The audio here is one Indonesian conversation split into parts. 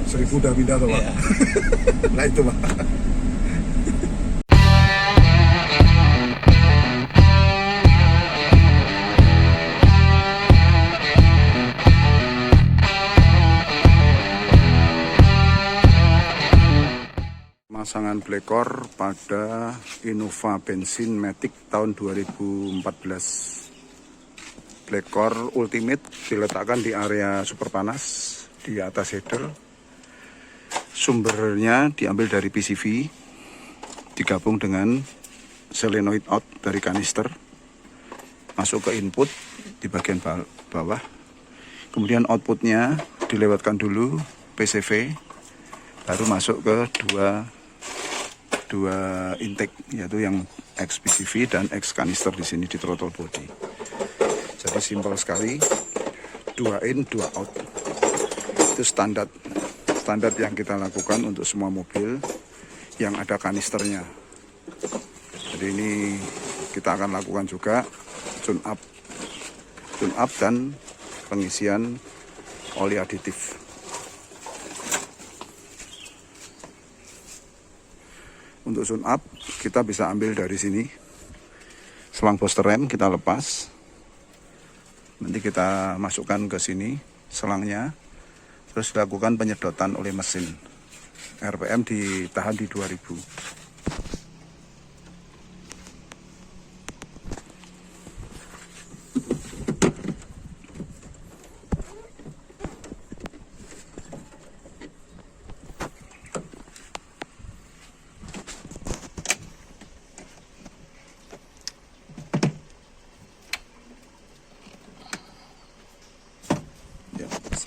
1000 udah pindah tuh Pak. Iya. Nah itu Pak. Pemasangan blekor pada Innova bensin Matic tahun 2014. Blekor Ultimate diletakkan di area super panas di atas header. Sumbernya diambil dari PCV, digabung dengan solenoid out dari kanister, masuk ke input di bagian bawah. Kemudian outputnya dilewatkan dulu PCV, baru masuk ke dua intake, yaitu yang X PCV dan X kanister di sini di throttle body. Jadi simpel sekali, 2 in 2 out. Itu standar yang kita lakukan untuk semua mobil yang ada kanisternya. Jadi ini kita akan lakukan juga tune up dan pengisian oli aditif. Untuk tune up kita bisa ambil dari sini, selang booster rem kita lepas, nanti kita masukkan ke sini selangnya, terus dilakukan penyedotan oleh mesin. RPM ditahan di 2000.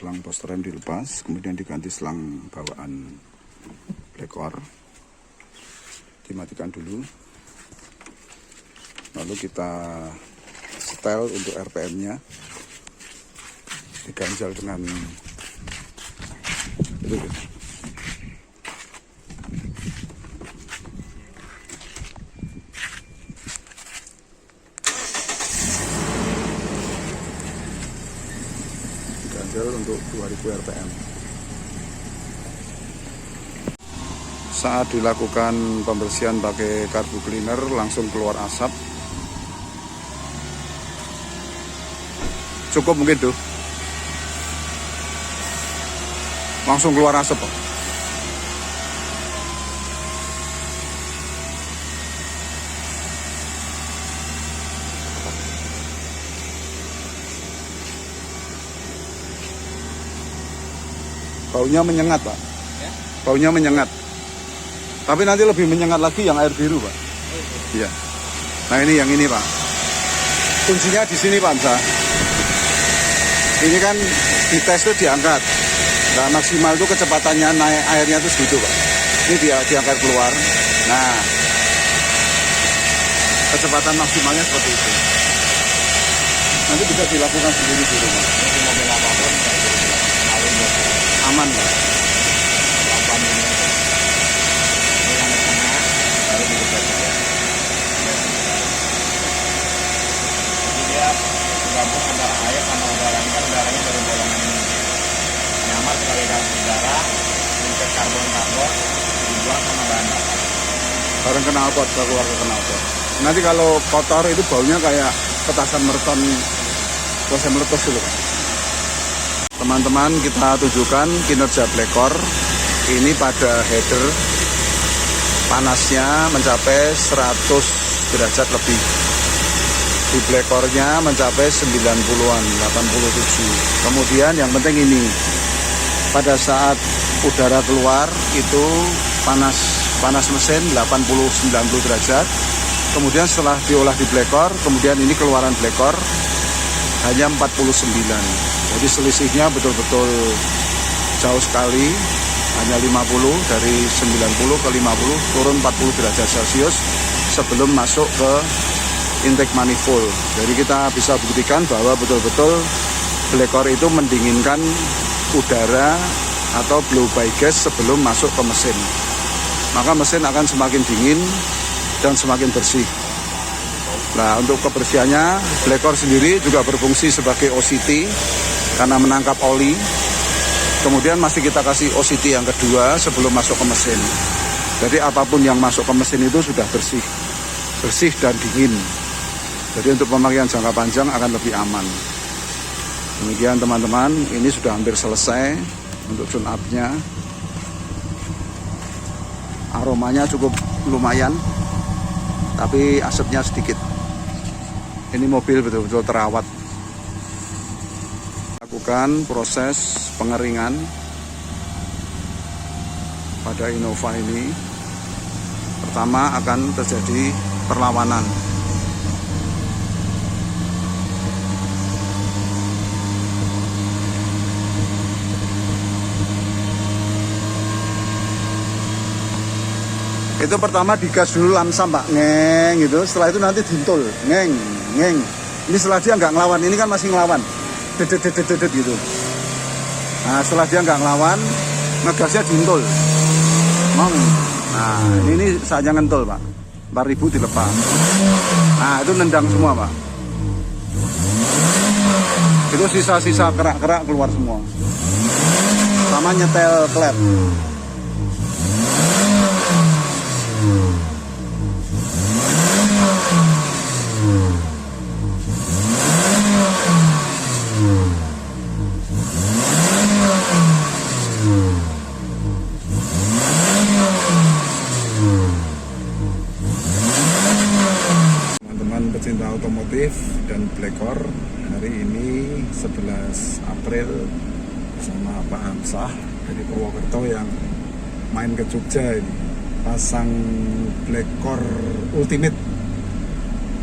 Selang booster rem dilepas, kemudian diganti selang bawaan blekor, dimatikan dulu, lalu kita setel untuk RPM-nya, diganjal dengan itu. Untuk 2000 rpm. Saat dilakukan pembersihan pakai carbo cleaner langsung keluar asap. Cukup mungkin tuh. Langsung keluar asap, Pak. Baunya menyengat, Pak. Ya? Baunya menyengat. Tapi nanti lebih menyengat lagi yang air biru, Pak. Iya. Nah ini yang ini, Pak. Kuncinya di sini, Pak Hamzah. Ini kan di tes itu diangkat. Nah maksimal itu kecepatannya naik airnya itu segitu, Pak. Ini dia diangkat keluar. Nah kecepatan maksimalnya seperti itu. Nanti bisa dilakukan sendiri di rumah. Ini mobil apapun aman, Pak. Baru jadi dia gabung antara air sama udara. Ini kan udaranya dari bolongan ini nyaman sebagai gas udara, untuk karbon dibuang sama bahan bakar bareng knalpot, keluar ke knalpot. Nanti kalau kotor itu baunya kayak petasan mercon proses meletus dulu. Teman-teman, kita tunjukkan kinerja blekor ini pada header, panasnya mencapai 100 derajat lebih. Di blekornya mencapai 90-an, 87. Kemudian yang penting ini, pada saat udara keluar itu panas mesin 80-90 derajat. Kemudian setelah diolah di blekor, kemudian ini keluaran blekor hanya 49. Jadi selisihnya betul-betul jauh sekali, hanya 50, dari 90 ke 50, turun 40 derajat Celcius sebelum masuk ke intake manifold. Jadi kita bisa buktikan bahwa betul-betul blekor itu mendinginkan udara atau blow by gas sebelum masuk ke mesin. Maka mesin akan semakin dingin dan semakin bersih. Nah, untuk kebersihannya, blekor sendiri juga berfungsi sebagai OCT karena menangkap oli. Kemudian masih kita kasih OCT yang kedua sebelum masuk ke mesin. Jadi apapun yang masuk ke mesin itu sudah bersih dan dingin. Jadi untuk pemakaian jangka panjang akan lebih aman. Demikian teman-teman, ini sudah hampir selesai untuk tune up-nya. Aromanya cukup lumayan, tapi asapnya sedikit. Ini mobil betul-betul terawat. Lakukan proses pengeringan pada Innova ini. Pertama akan terjadi perlawanan. Itu pertama digas dulu lamsam Pak, ngeng gitu. Setelah itu nanti dintul, ngeng. Ini setelah dia nggak ngelawan, ini kan masih ngelawan, dedet gitu. Nah setelah dia nggak ngelawan, ngegasnya dintul, mong. Nah ini saatnya ngentul Pak, 4.000 dilepas. Nah itu nendang semua Pak. Itu sisa-sisa kerak-kerak keluar semua. Sama nyetel klep. Teman-teman pecinta otomotif dan Blackor, hari ini 11 April bersama Pak Hamzah dari Purwokerto yang main ke Jogja ini, pasang Blackor Ultimate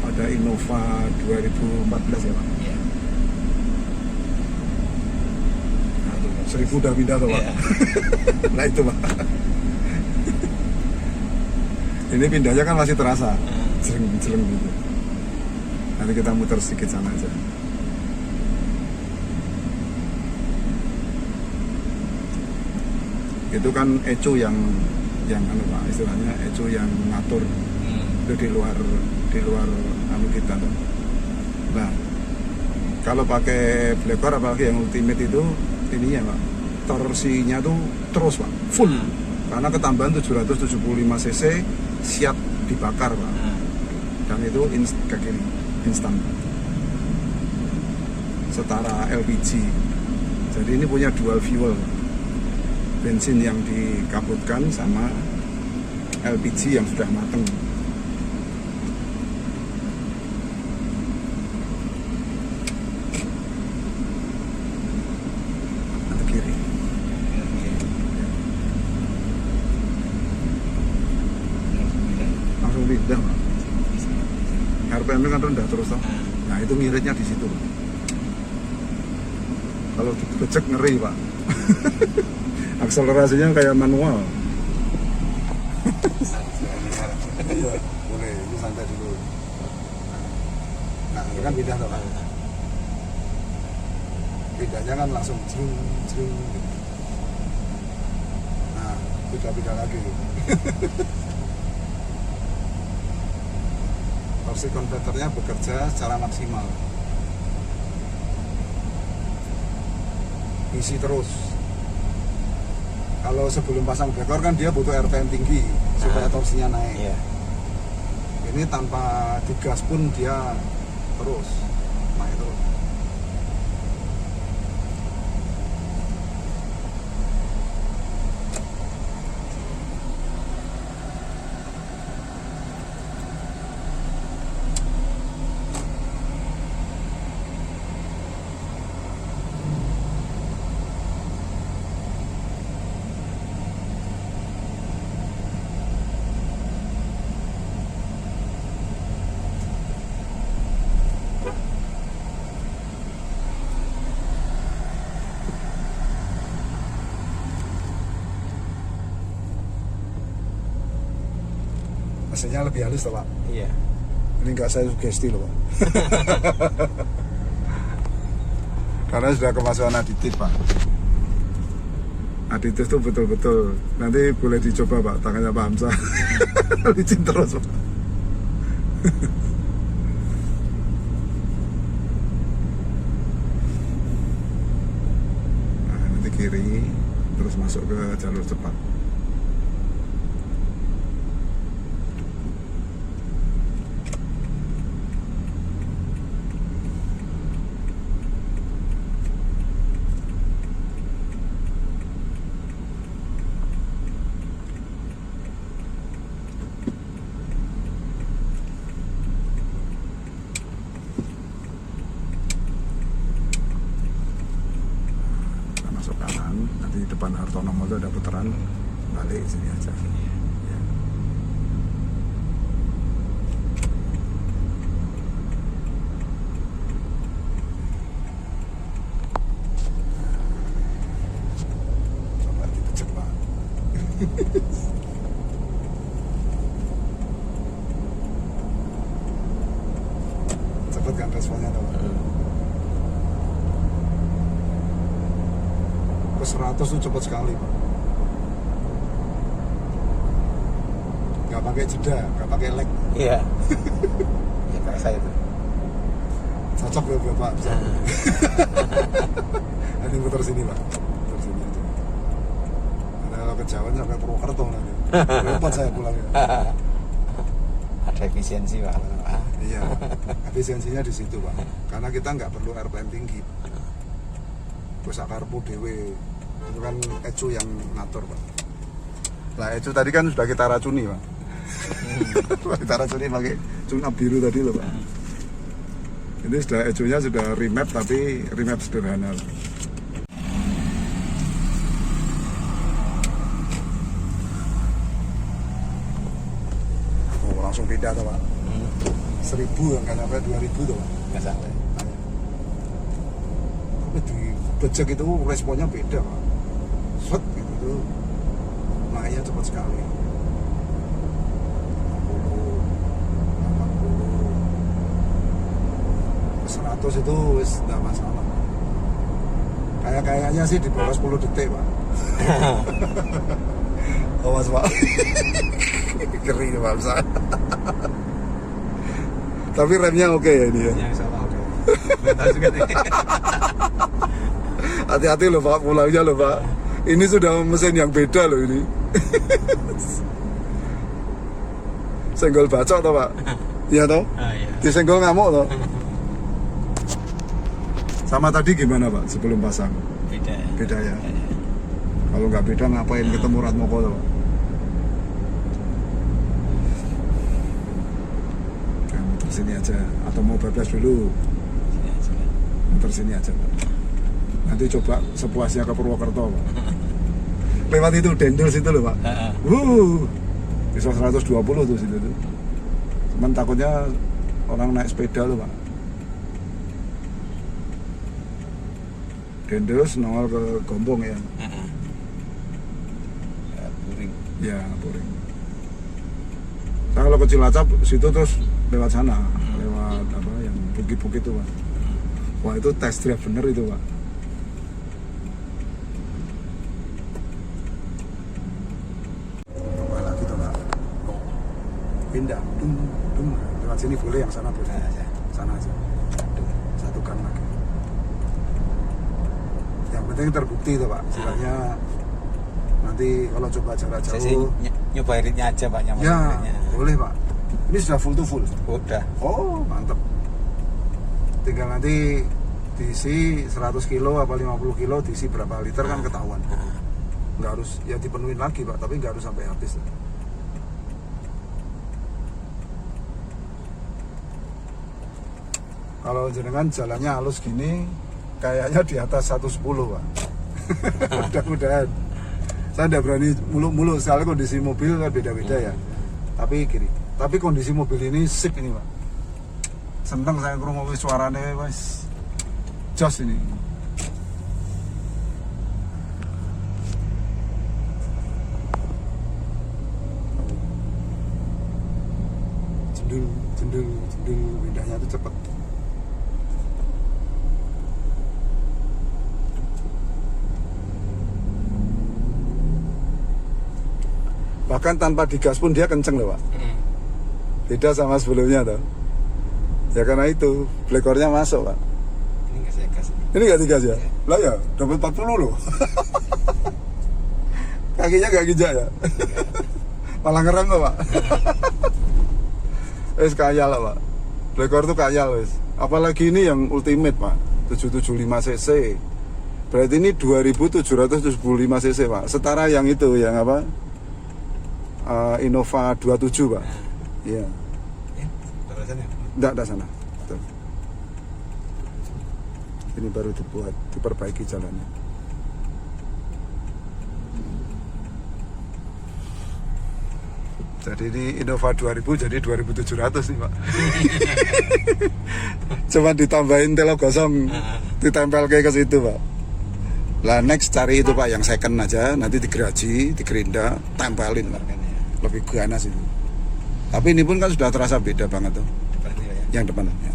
pada Innova 2014 ya Pak? Iya. Nah, tuh, 1000 udah pindah tuh Pak. Iya. Nah itu Pak. Ini pindahnya kan masih terasa, jeleng gitu. Nanti kita muter sedikit sana aja. Itu kan ecu yang anu Pak, istilahnya ecu yang ngatur. Itu di luar anu kita. Nah, kalau pakai Blackor apalagi yang Ultimate itu ininya Pak, torsinya tuh terus Pak, full. Karena ketambahan 775 cc siap dibakar Pak. Dan itu ke kiri instan setara LPG. Jadi ini punya dual fuel, bensin yang dikaputkan sama LPG yang sudah mateng. Nanti kiri langsung pindah Pak. RPM kan rendah terus toh. Nah itu ngiritnya di situ. Kalau dibecek ngeri Pak. Akselerasinya kayak manual. Iya, boleh. Ini santai dulu. Nah itu kan pindah toh Pak. Pindahnya kan langsung jrung gitu. Nah pindah lagi. Torsi konverternya bekerja secara maksimal, isi terus. Kalau sebelum pasang Blackor kan dia butuh RPM tinggi supaya torsinya naik. Iya. Ini tanpa digas pun dia terus naik terus. Mesinnya lebih halus toh Pak? Iya. Ini enggak saya sugesti loh Pak. Karena sudah kemasukan aditif Pak. Aditif itu betul-betul nanti boleh dicoba Pak, tangannya Pak Hamzah. Licin terus Pak. Nah, nanti kiri. masuk ke jalur cepat. Masuk kanan, nanti depan Hartono Mall itu ada putaran, balik sini aja. Ya. Coba kita cepat. Cepet kan responnya tuh. Ke 100 tuh cepet sekali Pak. Gak pakai jeda, gak pakai lag. Iya. Ya kayak saya tuh. Cocok ya Bapak bisa. Ini putar sini Pak. Putar sini aja. Karena kalau kejauhan sampai Purwokerto nanti. Repot saya pulangnya. Ada efisiensi Pak. Iya. Efisiensinya di situ Pak. Karena kita nggak perlu airplane tinggi. Terus akarpu dewe itu kan Ecu yang ngatur Pak. Nah Ecu tadi kan sudah kita racuni Pak. Kita racuni pakai tuna biru tadi loh Pak. Ini sudah Ecu-nya sudah remap tapi remap sederhana. Oh langsung beda tuh Pak. 1000 nggak sampai 2000 tuh Pak. Nggak sampai. Tapi di becek itu responnya beda Pak. Set gitu tuh naiknya cepat sekali. 50, 80, 100 itu wis nggak masalah. Kayaknya sih di bawah 10 detik Pak. Awas Pak. Kering Pak bisa. Tapi remnya oke ya ini ya. Yang salah oke. Betul juga nih. Hati-hati loh Pak, pulangnya loh Pak. Ini sudah mesin yang beda loh ini. Senggol bacok toh Pak? Iya toh? Iya. Disenggol ngamuk toh? Sama tadi gimana Pak sebelum pasang? Beda. Beda ya? Kalau nggak beda ngapain ketemu Ratmoko toh Pak? Oke, muter sini aja. Atau mau bablas dulu? Muter sini aja Pak. Nanti coba sepuasnya ke Purwokerto Pak. Lewat itu Dendels itu loh Pak. Bisa 120 tuh situ tuh. Cuman takutnya orang naik sepeda loh Pak. Dendels nongol ke Gombong ya. Puring. Ya Puring. Nah, kalau ke Cilacap situ terus lewat sana, lewat apa yang bukit-bukit itu Pak. Wah itu test drive bener itu Pak. Pindah, lewat sini boleh, yang sana boleh aja, sana aja, satu gang lagi. Yang penting terbukti tuh Pak, istilahnya nanti kalau coba jarak Saya sih jauh. nyoba iritnya aja Pak, nyaman Ya, iritnya. boleh Pak. Ini sudah full to full. Udah. Oh, mantep. Tinggal nanti diisi 100 kilo apa 50 kilo, diisi berapa liter kan ketahuan. Nggak harus, ya dipenuhin lagi Pak, tapi nggak harus sampai habis. Kalau jenengan jalannya halus gini, kayaknya di atas 110 Pak. Mudah-mudahan. Saya tidak berani muluk-muluk, soalnya kondisi mobil kan beda-beda ya. Tapi gini, tapi kondisi mobil ini sip ini Pak. Seneng saya ngrungokne suarane wis jos ini. Jendul, pindahnya itu cepet. Bahkan tanpa digas pun dia kenceng loh Pak. Beda sama sebelumnya toh. Ya karena itu black-core-nya masuk Pak. Ini nggak saya gas. Ini nggak digas ya? Lah ya, dapat 40 loh. kakinya gak gijak ya. Malah ngerem kok, Pak. Wis kayal lah, Pak. Black Core tuh kayal wis. Apalagi ini yang ultimate, Pak. 775 cc. Berarti ini 2775 cc, Pak. Setara yang itu, yang apa? Innova 27, Pak. Iya. Terusan ya? Enggak sana. Tuh. Ini baru diperbaiki jalannya. Jadi ini Innova 2000 jadi 2700 nih, Pak. Cuma ditambahin telo gosong, ditempel ke situ, Pak. Lah next cari itu, Pak, yang second aja, nanti digeraji, digerinda, tempelin, Pak. Lebih ganas itu. Tapi ini pun kan sudah terasa beda banget tuh. Depan ini, Pak, ya? Yang depan. Ya.